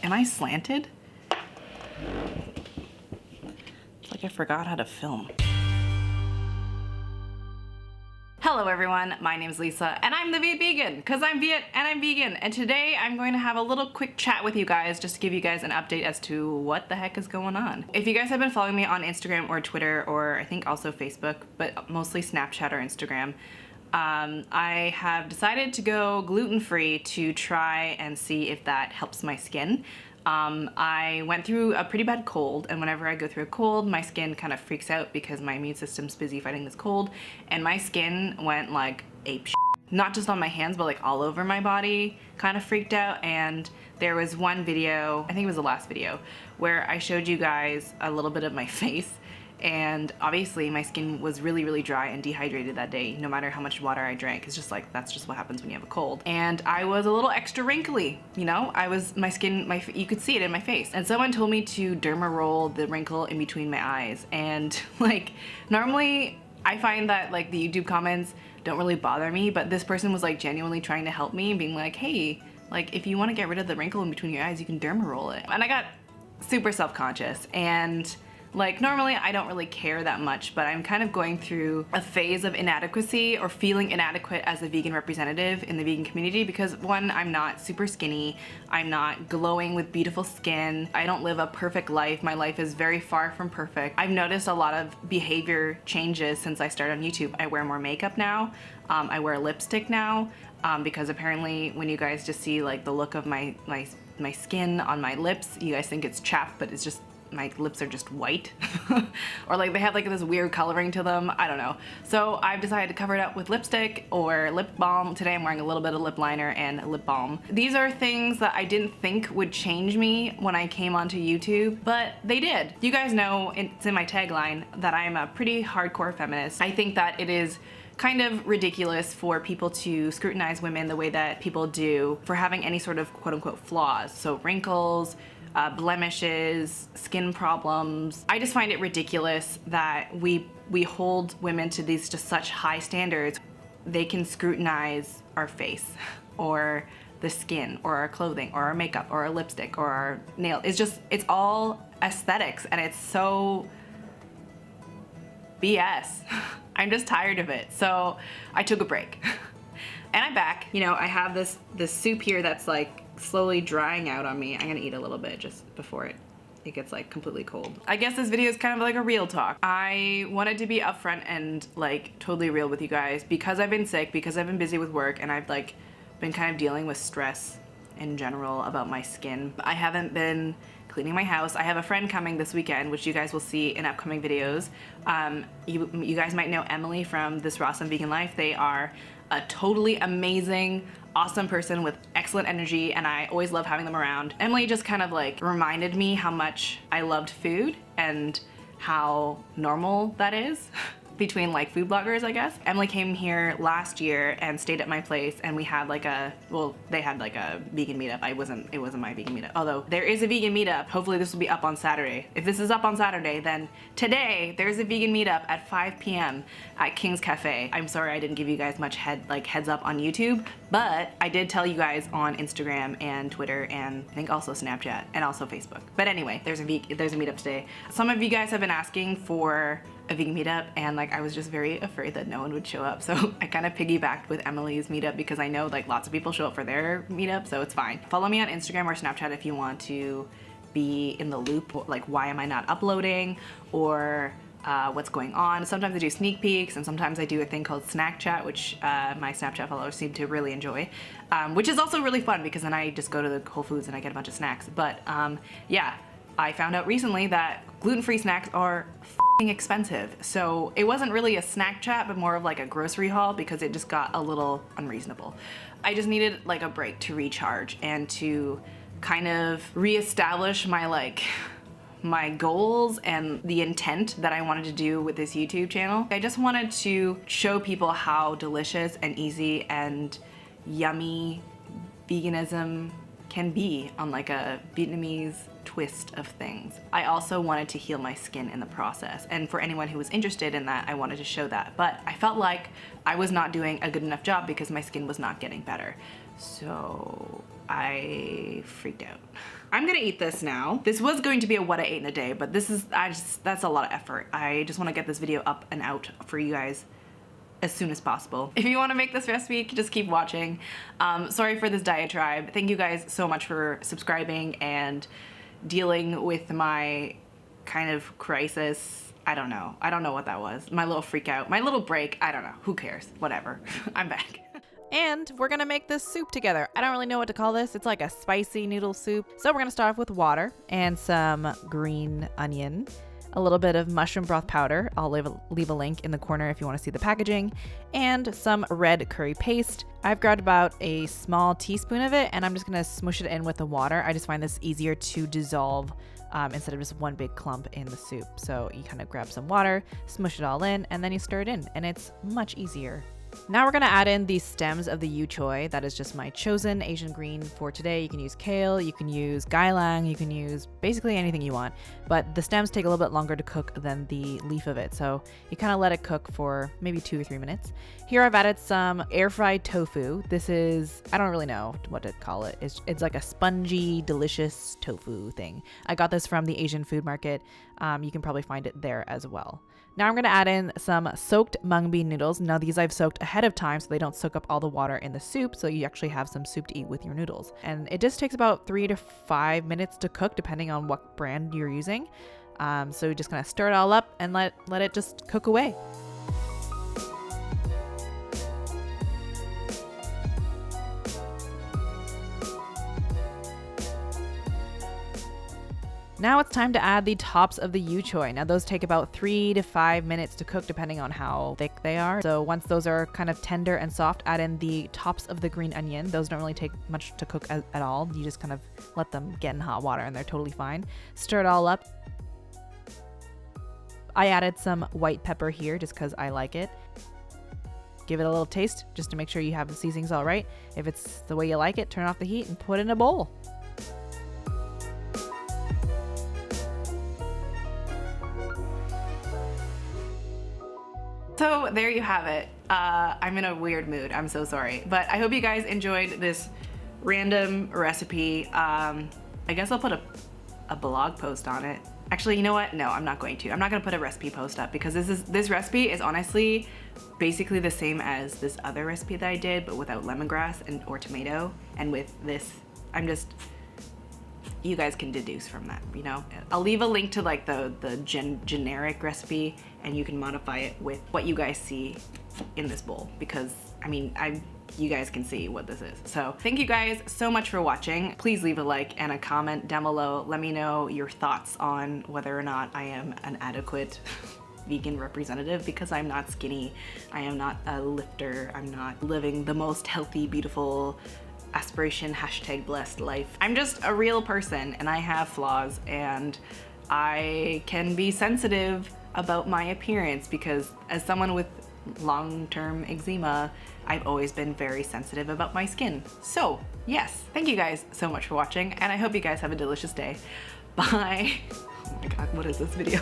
Am I slanted? It's like I forgot how to film. Hello everyone, my name is Lisa and I'm the Viet vegan because I'm Viet and I'm vegan, and today I'm going to have a little quick chat with you guys just to give you guys an update as to what the heck is going on. If you guys have been following me on Instagram or Twitter, or I think also Facebook, but mostly Snapchat or Instagram, I have decided to go gluten-free to try and see if that helps my skin. I went through a pretty bad cold, and whenever I go through a cold, my skin kind of freaks out because my immune system's busy fighting this cold, and my skin went like ape shit. Not just on my hands, but like all over my body, kind of freaked out. And there was one video, I think it was the last video, where I showed you guys a little bit of my face, and obviously my skin was really dry and dehydrated that day, no matter how much water I drank. It's just like, that's just what happens when you have a cold. And I was a little extra wrinkly, you know? My skin, you could see it in my face. And someone told me to derma roll the wrinkle in between my eyes. And like, normally I find that like the YouTube comments don't really bother me, but this person was like genuinely trying to help me and being like, hey, like if you want to get rid of the wrinkle in between your eyes, you can derma roll it. And I got super self-conscious, and like normally I don't really care that much, but I'm kind of going through a phase of inadequacy, or feeling inadequate as a vegan representative in the vegan community, because one, I'm not super skinny, I'm not glowing with beautiful skin, I don't live a perfect life, my life is very far from perfect. I've noticed a lot of behavior changes since I started on YouTube. I wear more makeup now, I wear lipstick now, because apparently when you guys just see like the look of my skin on my lips, you guys think it's chapped, but it's just my lips are just white. Or like they have like this weird coloring to them, I don't know. So I've decided to cover it up with lipstick or lip balm. Today I'm wearing a little bit of lip liner and lip balm. These are things that I didn't think would change me when I came onto YouTube, but they did. You guys know, it's in my tagline, that I'm a pretty hardcore feminist. I think that it is kind of ridiculous for people to scrutinize women the way that people do for having any sort of quote-unquote flaws. So wrinkles, blemishes, skin problems. I just find it ridiculous that we hold women to these just such high standards. They can scrutinize our face or the skin or our clothing or our makeup or our lipstick or our nail. It's all aesthetics, and it's so BS. I'm just tired of it. So I took a break. And I'm back. You know, I have this soup here that's like slowly drying out on me. I'm gonna eat a little bit just before it gets like completely cold. I guess this video is kind of like a real talk. I wanted to be upfront and like totally real with you guys because I've been sick, because I've been busy with work, and I've like been kind of dealing with stress in general about my skin. I haven't been cleaning my house. I have a friend coming this weekend, which you guys will see in upcoming videos. You guys might know Emily from This Raw Some Vegan Life. They are a totally amazing, awesome person with excellent energy, and I always love having them around. Emily just kind of like reminded me how much I loved food and how normal that is between like food bloggers, I guess. Emily came here last year and stayed at my place, and we had like they had like a vegan meetup. It wasn't my vegan meetup, although there is a vegan meetup. Hopefully this will be up on Saturday. If this is up on Saturday, then today there's a vegan meetup at 5 p.m. at King's Café. I'm sorry I didn't give you guys much heads up on YouTube, but I did tell you guys on Instagram and Twitter, and I think also Snapchat and also Facebook. But anyway, there's a meetup today. Some of you guys have been asking for a vegan meetup, and like I was just very afraid that no one would show up, so I kind of piggybacked with Emily's meetup because I know like lots of people show up for their meetup, so it's fine. Follow me on Instagram or Snapchat if you want to be in the loop, like why am I not uploading, or what's going on. Sometimes I do sneak peeks, and sometimes I do a thing called snack chat, which my Snapchat followers seem to really enjoy, which is also really fun because then I just go to the Whole Foods and I get a bunch of snacks. But yeah, I found out recently that gluten-free snacks are expensive, so it wasn't really a snack chat but more of like a grocery haul because it just got a little unreasonable. I just needed like a break to recharge and to kind of reestablish my goals and the intent that I wanted to do with this YouTube channel. I just wanted to show people how delicious and easy and yummy veganism can be on like a Vietnamese twist of things. I also wanted to heal my skin in the process, and for anyone who was interested in that, I wanted to show that, but I felt like I was not doing a good enough job because my skin was not getting better. So I freaked out. I'm gonna eat this now. This was going to be a what I ate in a day, but that's a lot of effort. I just wanna get this video up and out for you guys as soon as possible. If you wanna make this recipe, just keep watching. Sorry for this diatribe. Thank you guys so much for subscribing and dealing with my kind of crisis. I don't know what that was. My little freak out, my little break, I don't know, who cares, whatever. I'm back. And we're gonna make this soup together. I don't really know what to call this. It's like a spicy noodle soup. So we're gonna start off with water and some green onion, a little bit of mushroom broth powder. I'll leave a link in the corner if you wanna see the packaging, and some red curry paste. I've grabbed about a small teaspoon of it, and I'm just gonna smush it in with the water. I just find this easier to dissolve instead of just one big clump in the soup. So you kind of grab some water, smush it all in, and then you stir it in, and it's much easier. Now we're gonna add in the stems of the yu choy. That is just my chosen Asian green for today. You can use kale, you can use gailang, you can use basically anything you want, but the stems take a little bit longer to cook than the leaf of it. So you kind of let it cook for maybe 2 or 3 minutes. Here I've added some air fried tofu. This is, I don't really know what to call it. It's like a spongy, delicious tofu thing. I got this from the Asian food market. You can probably find it there as well. Now I'm gonna add in some soaked mung bean noodles. Now these I've soaked ahead of time so they don't soak up all the water in the soup, so you actually have some soup to eat with your noodles. And it just takes about 3 to 5 minutes to cook depending on what brand you're using. So you're just gonna stir it all up and let it just cook away. Now it's time to add the tops of the yu choy. Now those take about 3 to 5 minutes to cook depending on how thick they are. So once those are kind of tender and soft, add in the tops of the green onion. Those don't really take much to cook at all. You just kind of let them get in hot water and they're totally fine. Stir it all up. I added some white pepper here just because I like it. Give it a little taste just to make sure you have the seasonings all right. If it's the way you like it, turn off the heat and put it in a bowl. So there you have it. I'm in a weird mood. I'm so sorry. But I hope you guys enjoyed this random recipe. I guess I'll put a blog post on it. Actually, you know what? No, I'm not going to. I'm not gonna put a recipe post up because this recipe is honestly basically the same as this other recipe that I did, but without lemongrass or tomato. And with this, you guys can deduce from that, you know? I'll leave a link to like the generic recipe and you can modify it with what you guys see in this bowl because, I mean, you guys can see what this is. So thank you guys so much for watching. Please leave a like and a comment down below. Let me know your thoughts on whether or not I am an adequate vegan representative because I'm not skinny. I am not a lifter. I'm not living the most healthy, beautiful, aspiration #blessed life. I'm just a real person and I have flaws and I can be sensitive about my appearance because as someone with long-term eczema, I've always been very sensitive about my skin. So yes, thank you guys so much for watching and I hope you guys have a delicious day. Bye. Oh my God, what is this video?